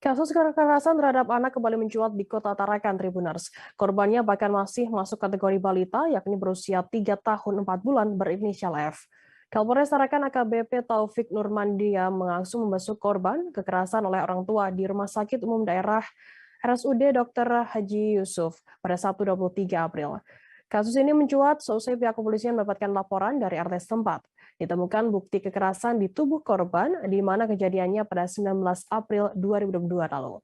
Kasus kekerasan terhadap anak kembali mencuat di Kota Tarakan, Tribuners. Korbannya bahkan masih masuk kategori balita, yakni berusia 3 tahun 4 bulan berinisial F. Kapolres Tarakan AKBP Taufik Nurmandia mengangsung membesuk korban kekerasan oleh orang tua di Rumah Sakit Umum Daerah RSUD Dr. Haji Yusuf pada Sabtu 23 April. Kasus ini mencuat seusai pihak kepolisian mendapatkan laporan dari RT setempat. Ditemukan bukti kekerasan di tubuh korban, di mana kejadiannya pada 19 April 2022 lalu.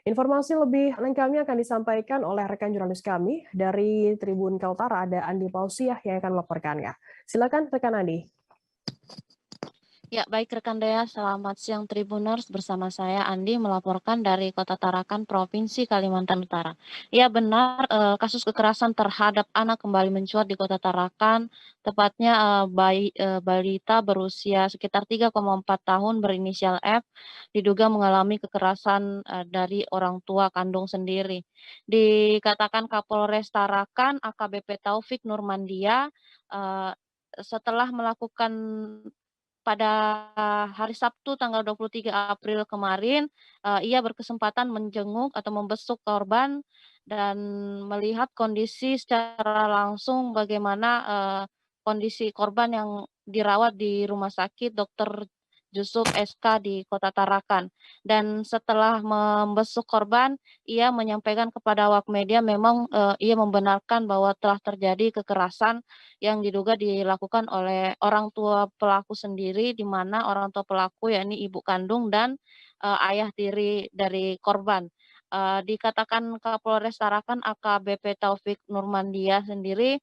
Informasi lebih lengkapnya akan disampaikan oleh rekan jurnalis kami dari Tribun Kaltara, ada Andi Pausiah yang akan melaporkannya. Silakan rekan Andi. Ya, baik rekan Dea, selamat siang Tribuners. Bersama saya Andi melaporkan dari Kota Tarakan, Provinsi Kalimantan Utara. Ya benar, kasus kekerasan terhadap anak kembali mencuat di Kota Tarakan, tepatnya balita berusia sekitar 3,4 tahun berinisial F, diduga mengalami kekerasan dari orang tua kandung sendiri. Dikatakan Kapolres Tarakan, AKBP Taufik Nurmandia, setelah melakukan pada hari Sabtu tanggal 23 April kemarin, ia berkesempatan menjenguk atau membesuk korban dan melihat kondisi secara langsung bagaimana, kondisi korban yang dirawat di Rumah Sakit Dr. Yusuf SK di Kota Tarakan. Dan setelah membesuk korban, ia menyampaikan kepada awak media memang, ia membenarkan bahwa telah terjadi kekerasan yang diduga dilakukan oleh orang tua pelaku sendiri, di mana orang tua pelaku yakni ibu kandung dan, ayah tiri dari korban. Dikatakan Kapolres Tarakan AKBP Taufik Nurmandia sendiri,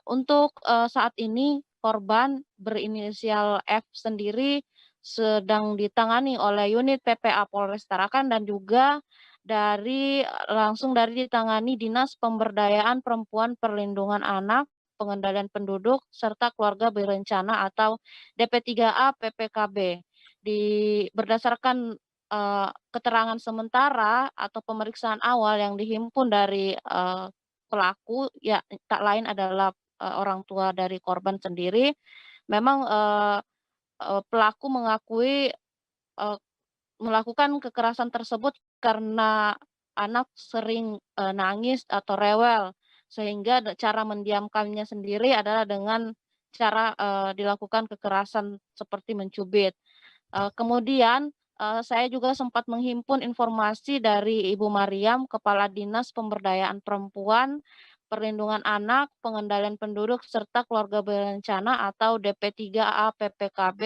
untuk, saat ini korban berinisial F sendiri sedang ditangani oleh unit PPA Polres Tarakan dan juga langsung dari ditangani Dinas Pemberdayaan Perempuan Perlindungan Anak, Pengendalian Penduduk, serta Keluarga Berencana atau DP3A PPKB. Berdasarkan keterangan sementara atau pemeriksaan awal yang dihimpun dari pelaku, ya tak lain adalah orang tua dari korban sendiri. Memang pelaku mengakui melakukan kekerasan tersebut karena anak sering nangis atau rewel, sehingga cara mendiamkannya sendiri adalah dengan cara dilakukan kekerasan seperti mencubit. Kemudian, saya juga sempat menghimpun informasi dari Ibu Mariam, Kepala Dinas Pemberdayaan Perempuan, Perlindungan Anak, Pengendalian Penduduk, serta Keluarga Berencana atau DP3A PPKB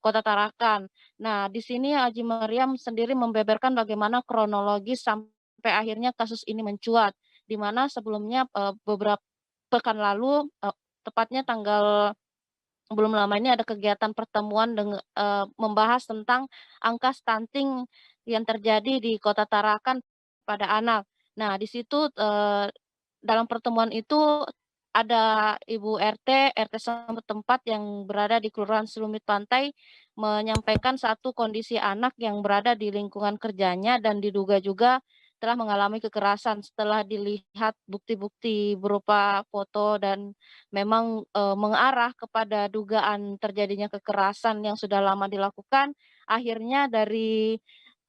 Kota Tarakan. Nah, di sini Haji Mariam sendiri membeberkan bagaimana kronologis sampai akhirnya kasus ini mencuat, di mana sebelumnya, beberapa pekan lalu, tepatnya belum lama ini ada kegiatan pertemuan membahas tentang angka stunting yang terjadi di Kota Tarakan pada anak. Nah, di situ, dalam pertemuan itu ada Ibu RT setempat yang berada di Kelurahan Selumit Pantai menyampaikan satu kondisi anak yang berada di lingkungan kerjanya dan diduga juga telah mengalami kekerasan. Setelah dilihat bukti-bukti berupa foto dan memang, mengarah kepada dugaan terjadinya kekerasan yang sudah lama dilakukan, akhirnya dari,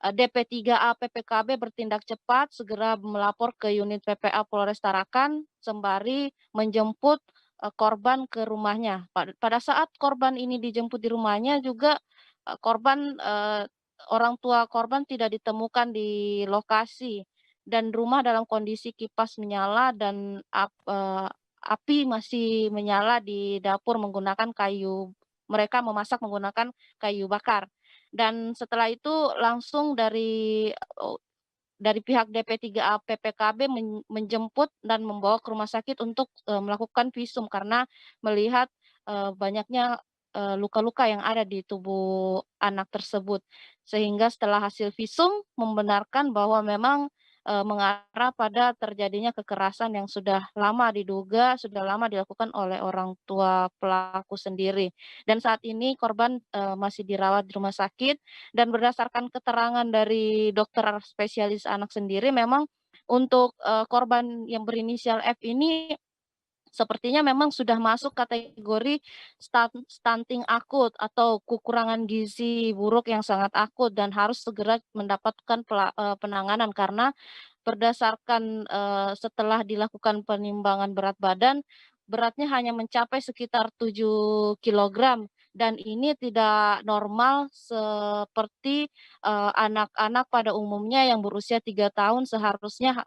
DP3A PPKB bertindak cepat, segera melapor ke unit PPA Polres Tarakan, sembari menjemput, korban ke rumahnya. Pada saat korban ini dijemput di rumahnya juga, orang tua korban tidak ditemukan di lokasi dan rumah dalam kondisi kipas menyala dan api masih menyala di dapur menggunakan mereka memasak menggunakan kayu bakar. Dan setelah itu langsung dari pihak DP3A PPKB menjemput dan membawa ke rumah sakit untuk, melakukan visum karena melihat, banyaknya, luka-luka yang ada di tubuh anak tersebut. Sehingga setelah hasil visum membenarkan bahwa memang, mengarah pada terjadinya kekerasan yang sudah lama diduga, sudah lama dilakukan oleh orang tua pelaku sendiri. Dan saat ini korban, masih dirawat di rumah sakit dan berdasarkan keterangan dari dokter spesialis anak sendiri memang untuk, korban yang berinisial F ini sepertinya memang sudah masuk kategori stunting akut atau kekurangan gizi buruk yang sangat akut dan harus segera mendapatkan penanganan karena berdasarkan, setelah dilakukan penimbangan berat badan, beratnya hanya mencapai sekitar 7 kilogram dan ini tidak normal seperti, anak-anak pada umumnya yang berusia 3 tahun seharusnya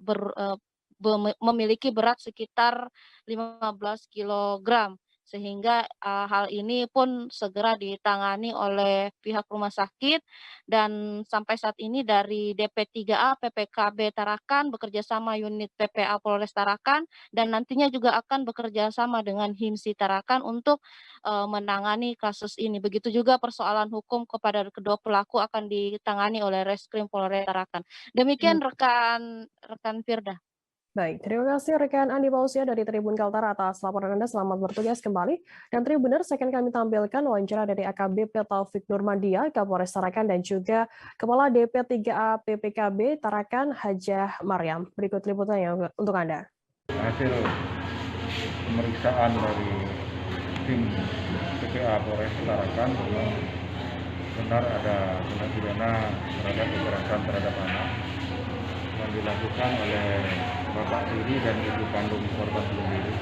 memiliki berat sekitar 15 kilogram. Sehingga, hal ini pun segera ditangani oleh pihak rumah sakit dan sampai saat ini dari DP3A PPKB Tarakan bekerja sama unit PPA Polres Tarakan dan nantinya juga akan bekerja sama dengan HIMSI Tarakan untuk, menangani kasus ini. Begitu juga persoalan hukum kepada kedua pelaku akan ditangani oleh Reskrim Polres Tarakan. Demikian rekan rekan Firda. Baik, terima kasih rekan Andi Pausia dari Tribun Kaltara atas laporan Anda. Selamat bertugas kembali. Dan Tribuners, akan kami tampilkan wawancara dari AKBP Taufik Nurmandia, Kapolres Tarakan, dan juga Kepala DP3A PPKB Tarakan, Hajah Maryam. Berikut liputannya untuk Anda. Hasil pemeriksaan dari tim PPA Polres Tarakan memang benar ada tindak pidana terhadap kekerasan terhadap anak yang dilakukan oleh bapak tiri dan ibu kandung korban sendiri,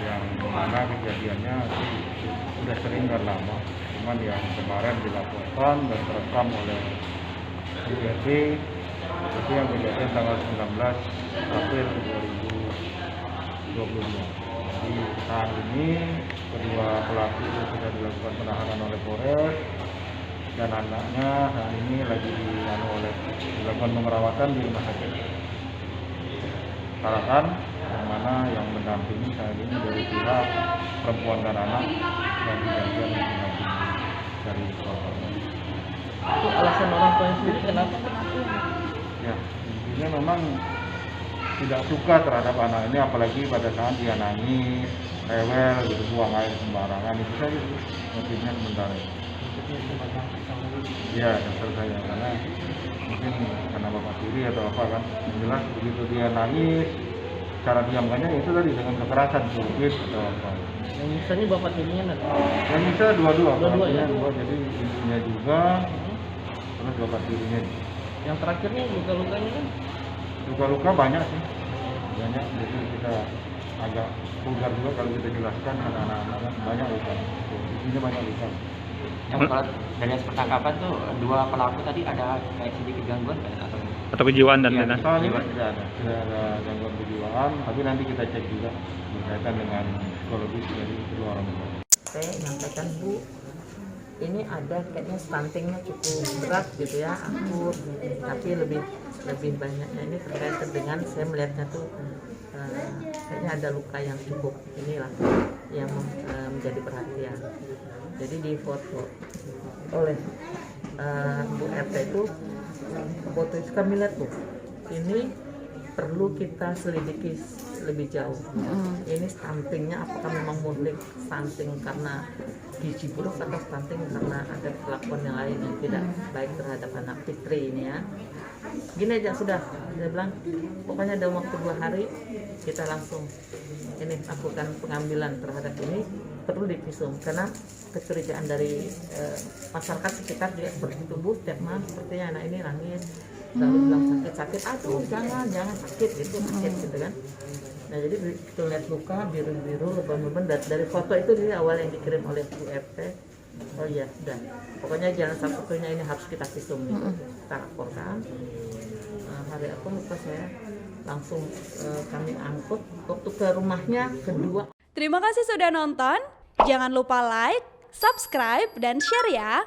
yang mana kejadiannya sudah sering dan lama, cuman yang kemarin dilaporkan dan terekam oleh URT itu yang kejadian tanggal 19 April 2022. Jadi saat ini kedua pelaku sudah dilakukan penahanan oleh Polres dan anaknya saat ini lagi dilakukan pemerawatan di rumah sakit Tarakan, yang mana yang mendampingi saat ini dari pihak perempuan dan anak dan digantikan mendampingi dari korban. Itu alasan orang tua sendiri kenapa? Ya, intinya memang tidak suka terhadap anak ini, apalagi pada saat dia nangis, rewel, gitu, buang air sembarangan, itu saja motifnya sementara. Ya, dasar saya karena mungkin karena bapak tiri atau apa kan, yang jelas begitu dia nangis, cara diamkannya itu tadi dengan kekerasan, sulit atau apa. Yang misalnya bapak tirinya nanti. Yang bisa dua-dua Ya? dua, jadi ibunya juga, terus bapak tirinya. Yang terakhirnya luka-lukanya kan? Luka-luka banyak sih, banyak. Jadi kita agak vulgar juga kalau kita jelaskan anak-anak kan banyak luka, intinya banyak luka. Yang kalau dari hasil pertangkapan tuh dua pelaku tadi ada kayak sedikit gangguan kan atau kejiwaan dan Iya, lain-lain. soal ini tidak ada gangguan kejiwaan, tapi nanti kita cek juga berkaitan dengan psikologis dari kedua orang tua. Saya nyampaikan, Bu, ini ada kayaknya stuntingnya cukup berat gitu ya, akut, tapi lebih banyaknya ini terkait dengan saya melihatnya tuh kayaknya ada luka yang cukup inilah yang menjadi perhatian. Jadi di foto oleh Bu RT itu, foto itu kami lihat, Bu, ini perlu kita selidiki lebih jauh. Ini stuntingnya apakah memang murni stunting karena gizi buruk atau stunting karena ada perlakuan yang lain yang tidak baik terhadap anak Fitri ini ya. Gini aja sudah, saya bilang pokoknya dalam waktu 2 hari kita langsung ini lakukan pengambilan terhadap ini, perlu divisum karena kecurigaan dari masyarakat sekitar juga bertumbuh tiap malam sepertinya anak ini nangis lalu bilang sakit, aduh jangan sakit gitu, sakit gitu kan. Nah jadi kita lihat luka biru-biru lebam-lebam dari foto itu dari awal yang dikirim oleh Bu RT. Oh iya, sudah. Pokoknya jangan satunya ini harus kita visum gitu. Kita laporkan. Hari apa lupa saya langsung kami angkut waktu ke rumahnya kedua. Terima kasih sudah nonton. Jangan lupa like, subscribe, dan share ya.